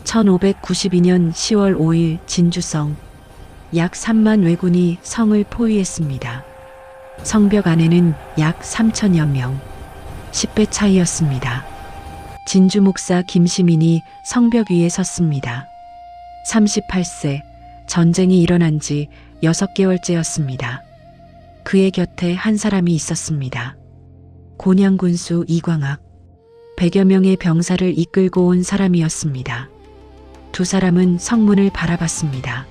1592년 10월 5일 진주성. 약 3만 왜군이 성을 포위했습니다. 성벽 안에는 약 3천여 명. 10배 차이였습니다. 진주 목사 김시민이 성벽 위에 섰습니다. 38세, 전쟁이 일어난 지 6개월째였습니다. 그의 곁에 한 사람이 있었습니다. 곤양군수 이광학. 100여 명의 병사를 이끌고 온 사람이었습니다. 두 사람은 성문을 바라봤습니다.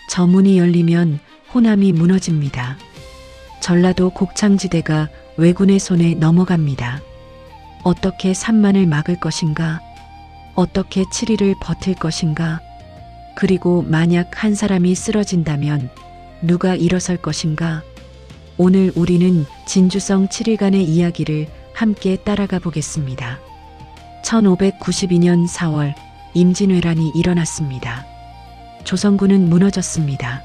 저 문이 열리면 호남이 무너집니다. 전라도 곡창지대가 왜군의 손에 넘어갑니다. 어떻게 3만을 막을 것인가? 어떻게 7일을 버틸 것인가? 그리고 만약 한 사람이 쓰러진다면 누가 일어설 것인가? 오늘 우리는 진주성 7일간의 이야기를 함께 따라가 보겠습니다. 1592년 4월 임진왜란이 일어났습니다. 조선군은 무너졌습니다.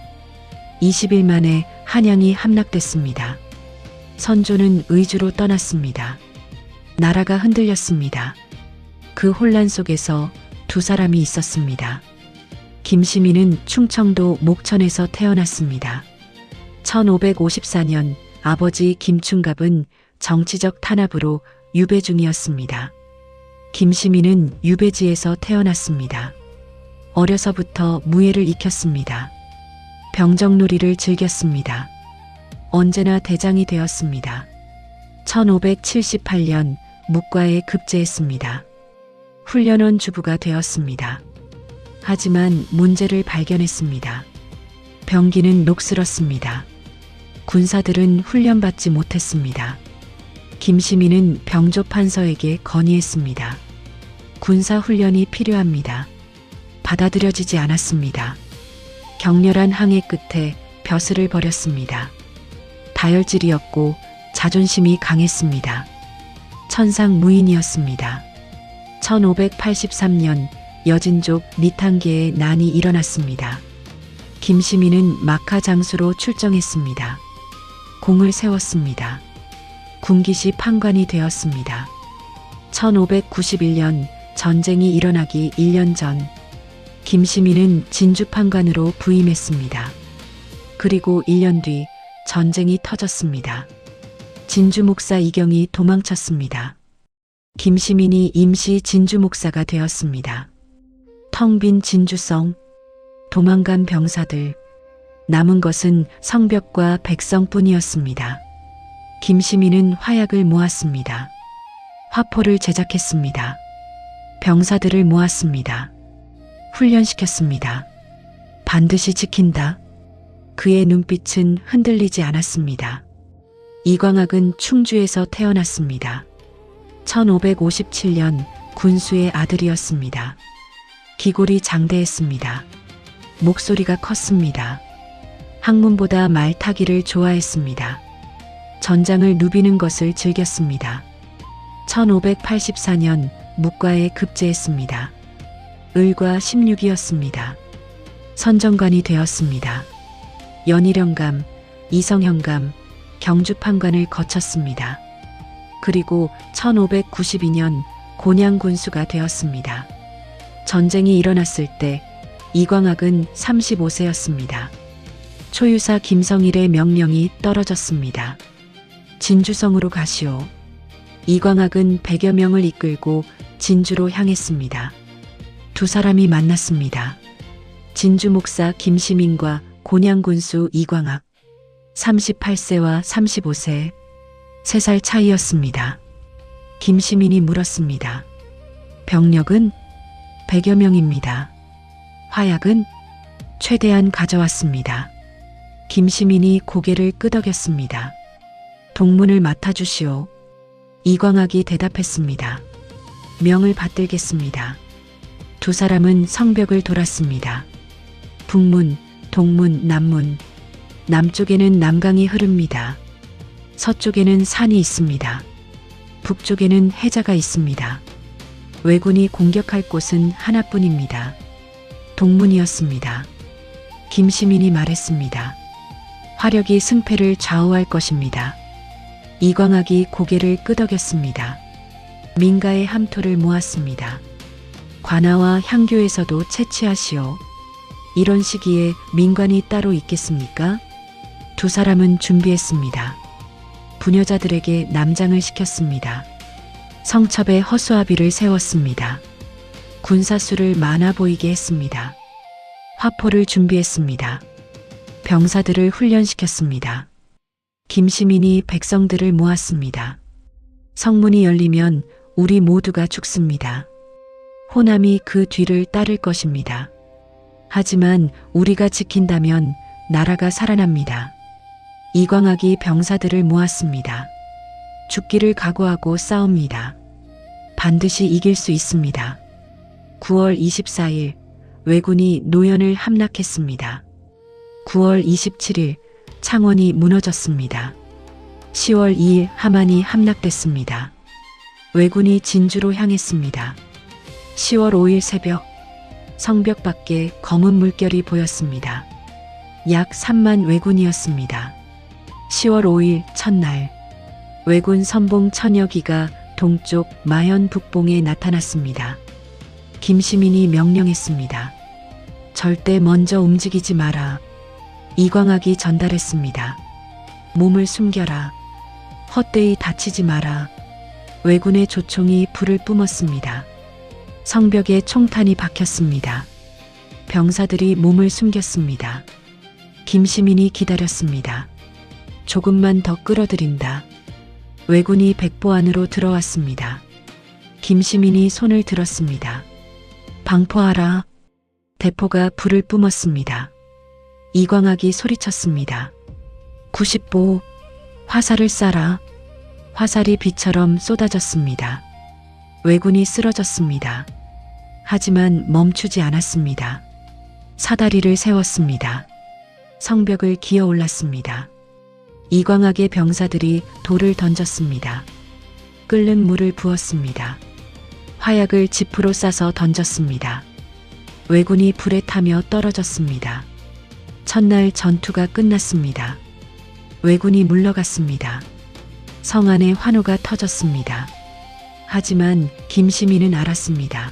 20일 만에 한양이 함락됐습니다. 선조는 의주로 떠났습니다. 나라가 흔들렸습니다. 그 혼란 속에서 두 사람이 있었습니다. 김시민은 충청도 목천에서 태어났습니다. 1554년 아버지 김충갑은 정치적 탄압으로 유배 중이었습니다. 김시민은 유배지에서 태어났습니다. 어려서부터 무예를 익혔습니다. 병정놀이를 즐겼습니다. 언제나 대장이 되었습니다. 1578년 묵과에 급제했습니다. 훈련원 주부가 되었습니다. 하지만 문제를 발견했습니다. 병기는 녹슬었습니다. 군사들은 훈련받지 못했습니다. 김시민은 병조 판서에게 건의했습니다. 군사 훈련이 필요합니다. 받아들여지지 않았습니다. 격렬한 항해 끝에 벼슬을 버렸습니다. 다혈질이었고 자존심이 강했습니다. 천상무인이었습니다. 1583년 여진족 니탄계에 난이 일어났습니다. 김시민은 마카장수로 출정했습니다. 공을 세웠습니다. 군기시 판관이 되었습니다. 1591년 전쟁이 일어나기 1년 전 김시민은 진주판관으로 부임했습니다. 그리고 1년 뒤 전쟁이 터졌습니다. 진주 목사 이경이 도망쳤습니다. 김시민이 임시 진주 목사가 되었습니다. 텅 빈 진주성, 도망간 병사들, 남은 것은 성벽과 백성뿐이었습니다. 김시민은 화약을 모았습니다. 화포를 제작했습니다. 병사들을 모았습니다. 훈련시켰습니다. 반드시 지킨다. 그의 눈빛은 흔들리지 않았습니다. 이광학은 충주에서 태어났습니다. 1557년 군수의 아들이었습니다. 기골이 장대했습니다. 목소리가 컸습니다. 학문보다 말타기를 좋아했습니다. 전장을 누비는 것을 즐겼습니다. 1584년 묵과에 급제했습니다. 을과 16이었습니다. 선정관이 되었습니다. 연일영감, 이성형감, 경주판관을 거쳤습니다. 그리고 1592년 곤양군수가 되었습니다. 전쟁이 일어났을 때 이광학은 35세였습니다. 초유사 김성일의 명령이 떨어졌습니다. 진주성으로 가시오. 이광학은 100여 명을 이끌고 진주로 향했습니다. 두 사람이 만났습니다. 진주 목사 김시민과 곤양군수 이광학. 38세와 35세, 3살 차이였습니다. 김시민이 물었습니다. 병력은 100여 명입니다. 화약은 최대한 가져왔습니다. 김시민이 고개를 끄덕였습니다. 동문을 맡아주시오. 이광학이 대답했습니다. 명을 받들겠습니다. 두 사람은 성벽을 돌았습니다. 북문, 동문, 남문. 남쪽에는 남강이 흐릅니다. 서쪽에는 산이 있습니다. 북쪽에는 해자가 있습니다. 왜군이 공격할 곳은 하나뿐입니다. 동문이었습니다. 김시민이 말했습니다. 화력이 승패를 좌우할 것입니다. 이광학이 고개를 끄덕였습니다. 민가의 함토를 모았습니다. 관아와 향교에서도 채취하시오. 이런 시기에 민관이 따로 있겠습니까? 두 사람은 준비했습니다. 부녀자들에게 남장을 시켰습니다. 성첩에 허수아비를 세웠습니다. 군사수를 많아 보이게 했습니다. 화포를 준비했습니다. 병사들을 훈련시켰습니다. 김시민이 백성들을 모았습니다. 성문이 열리면 우리 모두가 죽습니다. 호남이 그 뒤를 따를 것입니다. 하지만 우리가 지킨다면 나라가 살아납니다. 이광학이 병사들을 모았습니다. 죽기를 각오하고 싸웁니다. 반드시 이길 수 있습니다. 9월 24일 왜군이 노현을 함락했습니다. 9월 27일 창원이 무너졌습니다. 10월 2일 함안이 함락됐습니다. 왜군이 진주로 향했습니다. 10월 5일 새벽 성벽 밖에 검은 물결이 보였습니다. 약 3만 왜군이었습니다. 10월 5일 첫날 왜군 선봉 천여기가 동쪽 마현 북봉에 나타났습니다. 김시민이 명령했습니다. 절대 먼저 움직이지 마라. 이광학이 전달했습니다. 몸을 숨겨라. 헛되이 다치지 마라. 왜군의 조총이 불을 뿜었습니다. 성벽에 총탄이 박혔습니다. 병사들이 몸을 숨겼습니다. 김시민이 기다렸습니다. 조금만 더 끌어들인다. 왜군이 백보 안으로 들어왔습니다. 김시민이 손을 들었습니다. 방포하라. 대포가 불을 뿜었습니다. 이광학이 소리쳤습니다. 90보 화살을 쏴라. 화살이 비처럼 쏟아졌습니다. 왜군이 쓰러졌습니다. 하지만 멈추지 않았습니다. 사다리를 세웠습니다. 성벽을 기어 올랐습니다. 이광학의 병사들이 돌을 던졌습니다. 끓는 물을 부었습니다. 화약을 지프로 싸서 던졌습니다. 왜군이 불에 타며 떨어졌습니다. 첫날 전투가 끝났습니다. 왜군이 물러갔습니다. 성 안에 환호가 터졌습니다. 하지만 김시민은 알았습니다.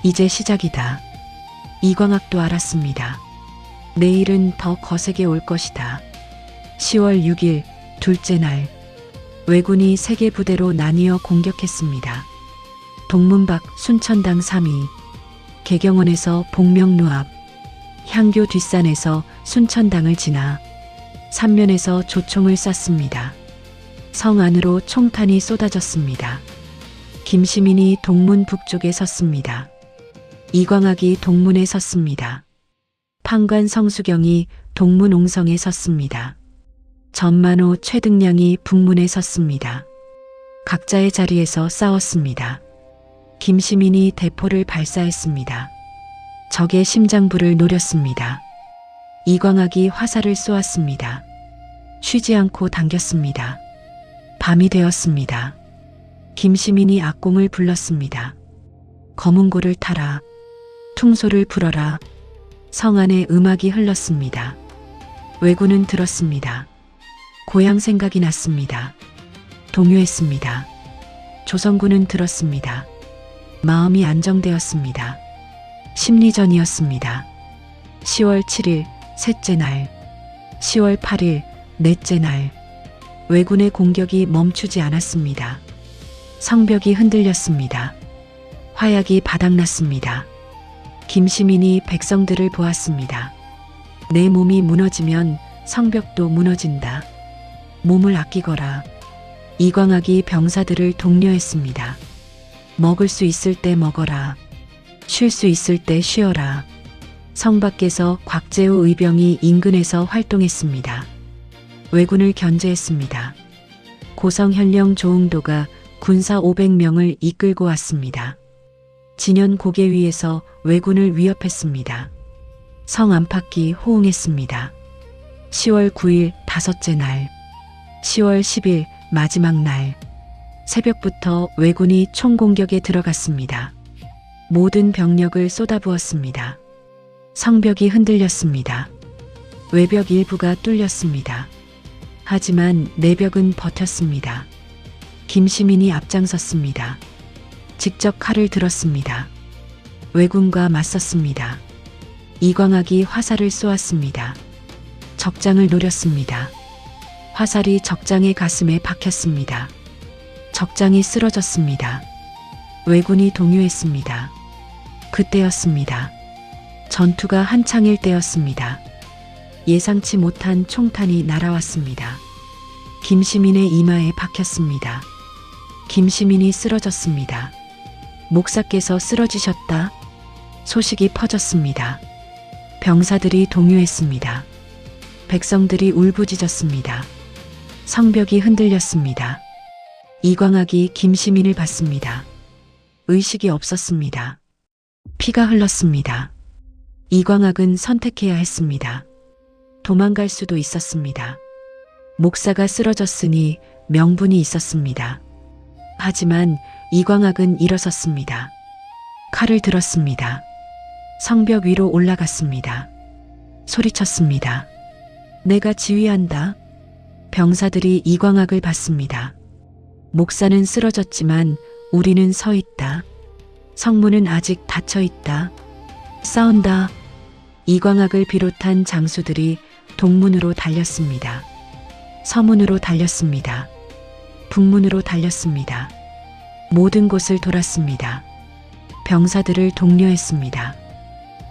이제 시작이다. 이광학도 알았습니다. 내일은 더 거세게 올 것이다. 10월 6일 둘째 날 왜군이 3개 부대로 나뉘어 공격했습니다. 동문 밖 순천당 3위, 개경원에서 복명루 앞, 향교 뒷산에서 순천당을 지나 삼면에서 조총을 쐈습니다. 성 안으로 총탄이 쏟아졌습니다. 김시민이 동문 북쪽에 섰습니다. 이광학이 동문에 섰습니다. 판관 성수경이 동문 옹성에 섰습니다. 전만호 최등량이 북문에 섰습니다. 각자의 자리에서 싸웠습니다. 김시민이 대포를 발사했습니다. 적의 심장부를 노렸습니다. 이광학이 화살을 쏘았습니다. 쉬지 않고 당겼습니다. 밤이 되었습니다. 김시민이 악공을 불렀습니다. 검은고를 타라. 퉁소를 불어라. 성 안에 음악이 흘렀습니다. 왜군은 들었습니다. 고향 생각이 났습니다. 동요했습니다. 조선군은 들었습니다. 마음이 안정되었습니다. 심리전이었습니다. 10월 7일 셋째 날, 10월 8일 넷째 날, 왜군의 공격이 멈추지 않았습니다. 성벽이 흔들렸습니다. 화약이 바닥났습니다. 김시민이 백성들을 보았습니다. 내 몸이 무너지면 성벽도 무너진다. 몸을 아끼거라. 이광학이 병사들을 독려했습니다. 먹을 수 있을 때 먹어라. 쉴 수 있을 때 쉬어라. 성 밖에서 곽재우 의병이 인근에서 활동했습니다. 왜군을 견제했습니다. 고성 현령 조응도가 군사 500명을 이끌고 왔습니다. 진현 고개 위에서 왜군을 위협했습니다. 성 안팎이 호응했습니다. 10월 9일 다섯째 날, 10월 10일 마지막 날, 새벽부터 왜군이 총공격에 들어갔습니다. 모든 병력을 쏟아부었습니다. 성벽이 흔들렸습니다. 외벽 일부가 뚫렸습니다. 하지만 내벽은 버텼습니다. 김시민이 앞장섰습니다. 직접 칼을 들었습니다. 왜군과 맞섰습니다. 이광학이 화살을 쏘았습니다. 적장을 노렸습니다. 화살이 적장의 가슴에 박혔습니다. 적장이 쓰러졌습니다. 왜군이 동요했습니다. 그때였습니다. 전투가 한창일 때였습니다. 예상치 못한 총탄이 날아왔습니다. 김시민의 이마에 박혔습니다. 김시민이 쓰러졌습니다. 목사께서 쓰러지셨다. 소식이 퍼졌습니다. 병사들이 동요했습니다. 백성들이 울부짖었습니다. 성벽이 흔들렸습니다. 이광학이 김시민을 봤습니다. 의식이 없었습니다. 피가 흘렀습니다. 이광학은 선택해야 했습니다. 도망갈 수도 있었습니다. 목사가 쓰러졌으니 명분이 있었습니다. 하지만 이광학은 일어섰습니다. 칼을 들었습니다. 성벽 위로 올라갔습니다. 소리쳤습니다. 내가 지휘한다. 병사들이 이광학을 봤습니다. 목사는 쓰러졌지만 우리는 서 있다. 성문은 아직 닫혀 있다. 싸운다. 이광학을 비롯한 장수들이 동문으로 달렸습니다. 서문으로 달렸습니다. 북문으로 달렸습니다. 모든 곳을 돌았습니다. 병사들을 독려했습니다.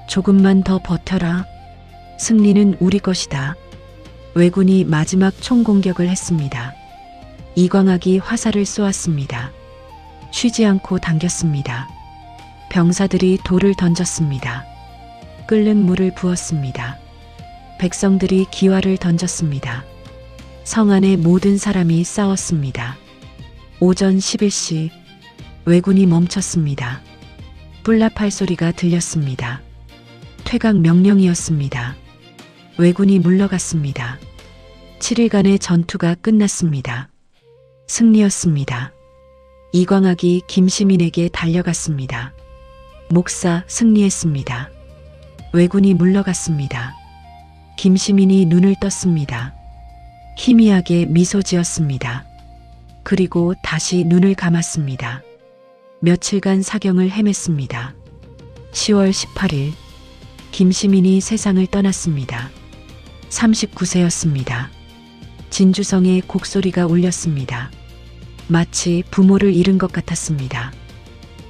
조금만 더 버텨라. 승리는 우리 것이다. 왜군이 마지막 총공격을 했습니다. 이광학이 화살을 쏘았습니다. 쉬지 않고 당겼습니다. 병사들이 돌을 던졌습니다. 끓는 물을 부었습니다. 백성들이 기와를 던졌습니다. 성 안의 모든 사람이 싸웠습니다. 오전 11시 왜군이 멈췄습니다. 뿔납할 소리가 들렸습니다. 퇴각 명령이었습니다. 왜군이 물러갔습니다. 7일간의 전투가 끝났습니다. 승리였습니다. 이광학이 김시민에게 달려갔습니다. 목사, 승리했습니다. 왜군이 물러갔습니다. 김시민이 눈을 떴습니다. 희미하게 미소 지었습니다. 그리고 다시 눈을 감았습니다. 며칠간 사경을 헤맸습니다. 10월 18일 김시민이 세상을 떠났습니다. 39세였습니다. 진주성에 곡소리가 울렸습니다. 마치 부모를 잃은 것 같았습니다.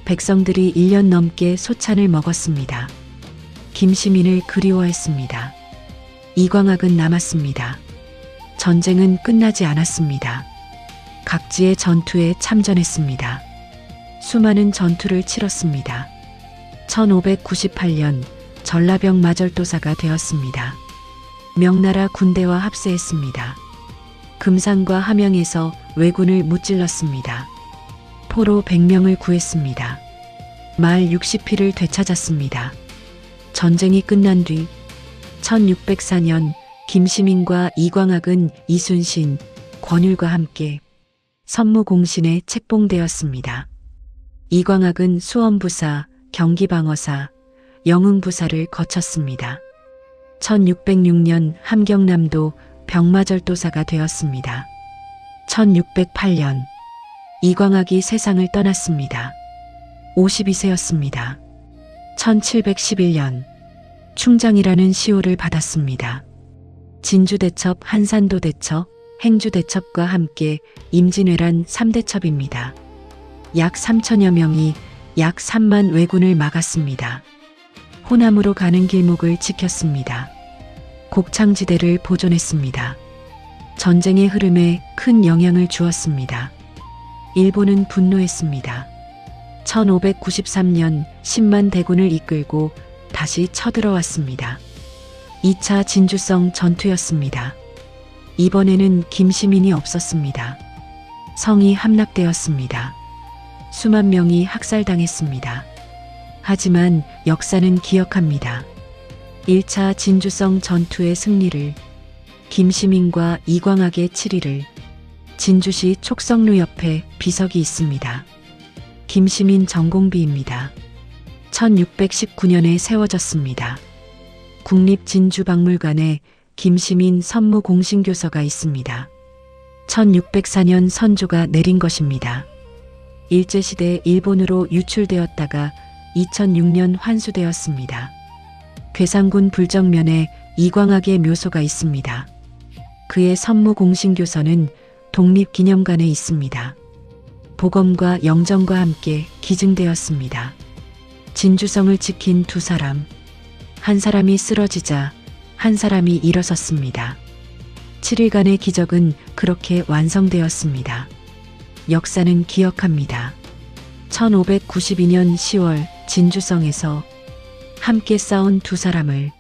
백성들이 1년 넘게 소찬을 먹었습니다. 김시민을 그리워했습니다. 이광학은 남았습니다. 전쟁은 끝나지 않았습니다. 각지의 전투에 참전했습니다. 수많은 전투를 치렀습니다. 1598년 전라병 마절도사가 되었습니다. 명나라 군대와 합세했습니다. 금산과 함양에서 왜군을 무찔렀습니다. 포로 100명을 구했습니다. 말 60피를 되찾았습니다. 전쟁이 끝난 뒤 1604년 김시민과 이광학은 이순신, 권율과 함께 선무공신에 책봉되었습니다. 이광학은 수원부사, 경기방어사, 영흥부사를 거쳤습니다. 1606년 함경남도 병마절도사가 되었습니다. 1608년 이광학이 세상을 떠났습니다. 52세였습니다. 1711년 충장이라는 시호를 받았습니다. 진주대첩, 한산도대첩, 행주대첩과 함께 임진왜란 3대첩입니다. 약 3천여 명이 약 3만 왜군을 막았습니다. 호남으로 가는 길목을 지켰습니다. 곡창지대를 보존했습니다. 전쟁의 흐름에 큰 영향을 주었습니다. 일본은 분노했습니다. 1593년 10만 대군을 이끌고 다시 쳐들어왔습니다. 2차 진주성 전투였습니다. 이번에는 김시민이 없었습니다. 성이 함락되었습니다. 수만 명이 학살당했습니다. 하지만 역사는 기억합니다. 1차 진주성 전투의 승리를, 김시민과 이광학의 7일을. 진주시 촉성루 옆에 비석이 있습니다. 김시민 전공비입니다. 1619년에 세워졌습니다. 국립진주박물관에 김시민 선무공신교서가 있습니다. 1604년 선조가 내린 것입니다. 일제시대 일본으로 유출되었다가 2006년 환수되었습니다. 괴산군 불정면에 이광학의 묘소가 있습니다. 그의 선무공신교서는 독립기념관에 있습니다. 보검과 영정과 함께 기증되었습니다. 진주성을 지킨 두 사람, 한 사람이 쓰러지자 한 사람이 일어섰습니다. 7일간의 기적은 그렇게 완성되었습니다. 역사는 기억합니다. 1592년 10월 진주성에서 함께 싸운 두 사람을